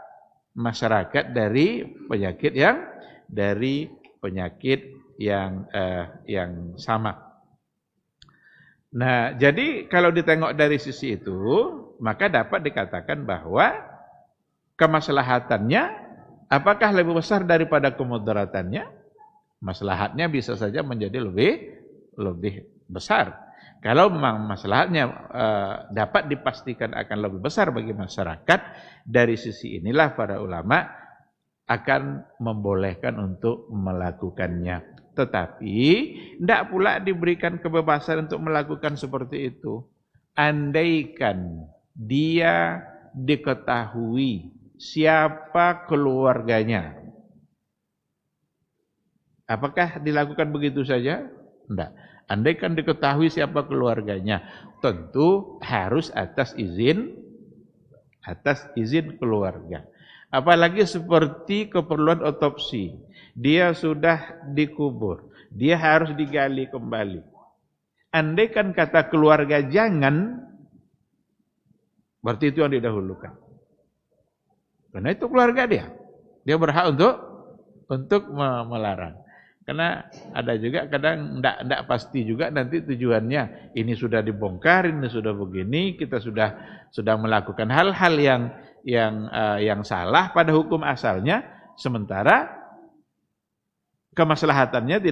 masyarakat dari penyakit yang sama. Nah, jadi kalau ditengok dari sisi itu, maka dapat dikatakan bahwa kemaslahatannya apakah lebih besar daripada kemudaratannya? Maslahatnya bisa saja menjadi lebih besar. Kalau memang maslahatnya dapat dipastikan akan lebih besar bagi masyarakat, dari sisi inilah para ulama akan membolehkan untuk melakukannya. Tetapi tidak pula diberikan kebebasan untuk melakukan seperti itu. Andaikan dia diketahui siapa keluarganya, apakah dilakukan begitu saja? Tidak. Andaikan diketahui siapa keluarganya, tentu harus atas izin keluarga. Apalagi seperti keperluan otopsi, dia sudah dikubur, dia harus digali kembali. Andaikan kata keluarga jangan, berarti itu yang didahulukan. Karena itu keluarga dia berhak untuk melarang. Karena ada juga kadang tidak pasti juga nanti tujuannya. Ini sudah dibongkar, ini sudah begini, kita sudah melakukan hal-hal yang salah pada hukum asalnya, sementara kemaslahatannya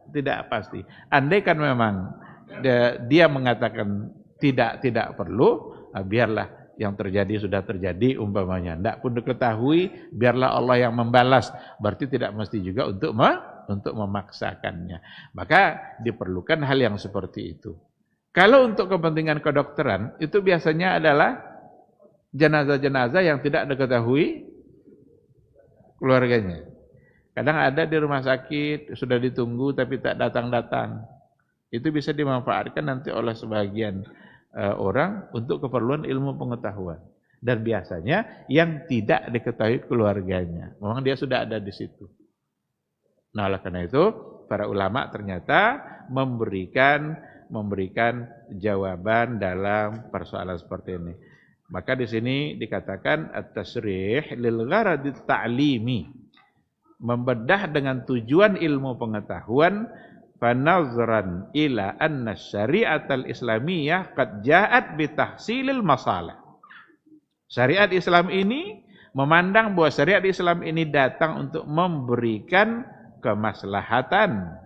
tidak pasti. Andaikan memang dia mengatakan tidak perlu, biarlah yang terjadi sudah terjadi umpamanya. Tidak pun diketahui, biarlah Allah yang membalas. Berarti tidak mesti juga untuk memaksakannya. Maka diperlukan hal yang seperti itu. Kalau untuk kepentingan kedokteran, itu biasanya adalah jenazah-jenazah yang tidak diketahui keluarganya. Kadang ada di rumah sakit, sudah ditunggu tapi tak datang-datang. Itu bisa dimanfaatkan nanti oleh sebagian orang untuk keperluan ilmu pengetahuan. Dan biasanya yang tidak diketahui keluarganya. Memang dia sudah ada di situ. Nah, oleh karena itu, para ulama ternyata memberikan jawaban dalam persoalan seperti ini. Maka di sini dikatakan at-tasrih lil gharadi ta'limi. Membedah dengan tujuan ilmu pengetahuan, fanazran ila anna syari'atal islamiyah qad ja'at bi tahsilil masalah. Syariat Islam ini memandang bahwa syariat Islam ini datang untuk memberikan kemaslahatan.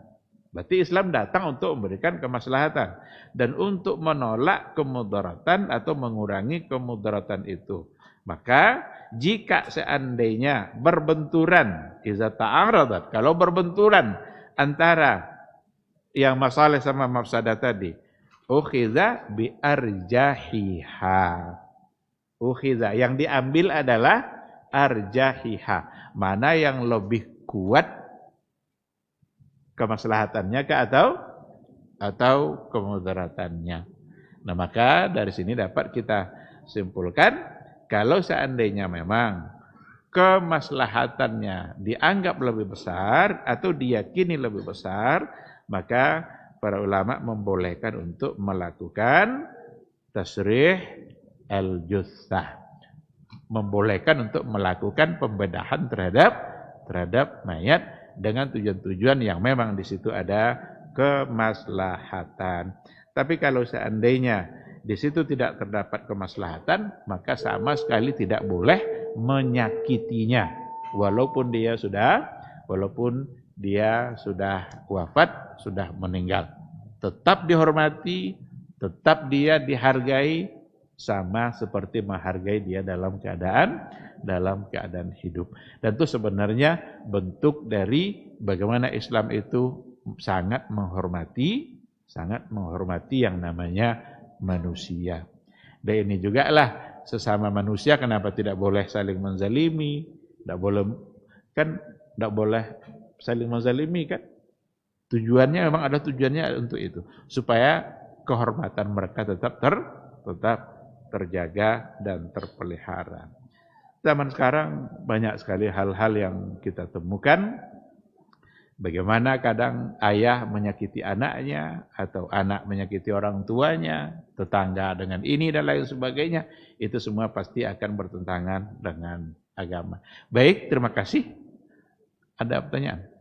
Berarti Islam datang untuk memberikan kemaslahatan dan untuk menolak kemudaratan atau mengurangi kemudaratan itu. Maka jika seandainya berbenturan, iza ta'aradat, kalau berbenturan antara yang masalah sama mafsadah tadi, ukhiza bi arjahiha. Ukhiza, yang diambil adalah arjahiha, mana yang lebih kuat kemaslahatannya atau kemudaratannya. Nah, maka dari sini dapat kita simpulkan, kalau seandainya memang kemaslahatannya dianggap lebih besar atau diyakini lebih besar, maka para ulama membolehkan untuk melakukan tasrih al-juthah. Membolehkan untuk melakukan pembedahan terhadap mayat dengan tujuan-tujuan yang memang di situ ada kemaslahatan. Tapi kalau seandainya di situ tidak terdapat kemaslahatan, maka sama sekali tidak boleh menyakitinya, walaupun dia sudah wafat, sudah meninggal. Tetap dihormati, tetap dia dihargai, sama seperti menghargai dia dalam keadaan hidup. Dan itu sebenarnya bentuk dari bagaimana Islam itu sangat menghormati yang namanya manusia. Dan ini juga lah sesama manusia, kenapa tidak boleh saling menzalimi? Tidak boleh saling menzalimi kan? Tujuannya memang ada tujuannya untuk itu, supaya kehormatan mereka tetap terjaga dan terpelihara. Zaman sekarang banyak sekali hal-hal yang kita temukan. Bagaimana kadang ayah menyakiti anaknya, atau anak menyakiti orang tuanya, tetangga dengan ini dan lain sebagainya. Itu semua pasti akan bertentangan dengan agama. Baik, terima kasih. Ada pertanyaan?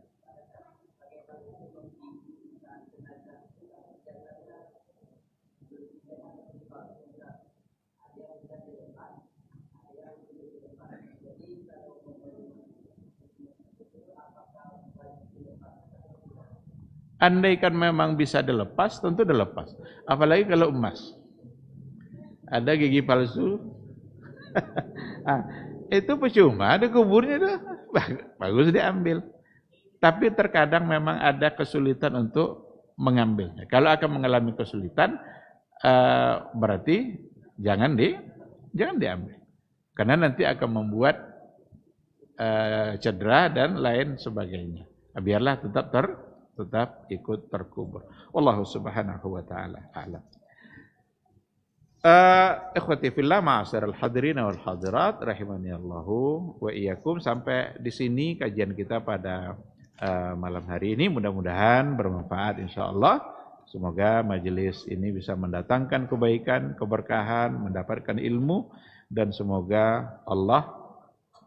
Andaikan memang bisa dilepas, tentu dilepas. Apalagi kalau emas. Ada gigi palsu. Itu percuma, ada kuburnya itu. Bagus diambil. Tapi terkadang memang ada kesulitan untuk mengambilnya. Kalau akan mengalami kesulitan, berarti jangan diambil. Karena nanti akan membuat cedera dan lain sebagainya. Biarlah tetap ikut terkubur. Wallahu subhanahu wa ta'ala a'lam. Ikhwati fillah, ma'asyiral hadirin wal hadirat rahimani Allahu wa iyyakum. Sampai di sini kajian kita pada malam hari ini. Mudah-mudahan bermanfaat insyaallah. Semoga majelis ini bisa mendatangkan kebaikan, keberkahan, mendapatkan ilmu, dan semoga Allah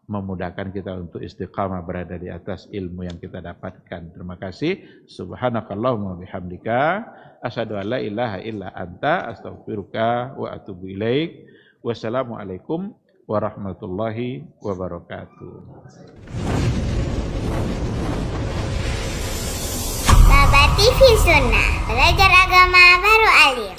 memudahkan kita untuk istiqamah berada di atas ilmu yang kita dapatkan. Terima kasih. Subhanakallahumma bihamdika asyhadu an la ilaha illa anta astaghfiruka wa atubu ilaik. Wassalamualaikum warahmatullahi wabarakatuh. Baba TV Sunnah, belajar agama baru alim.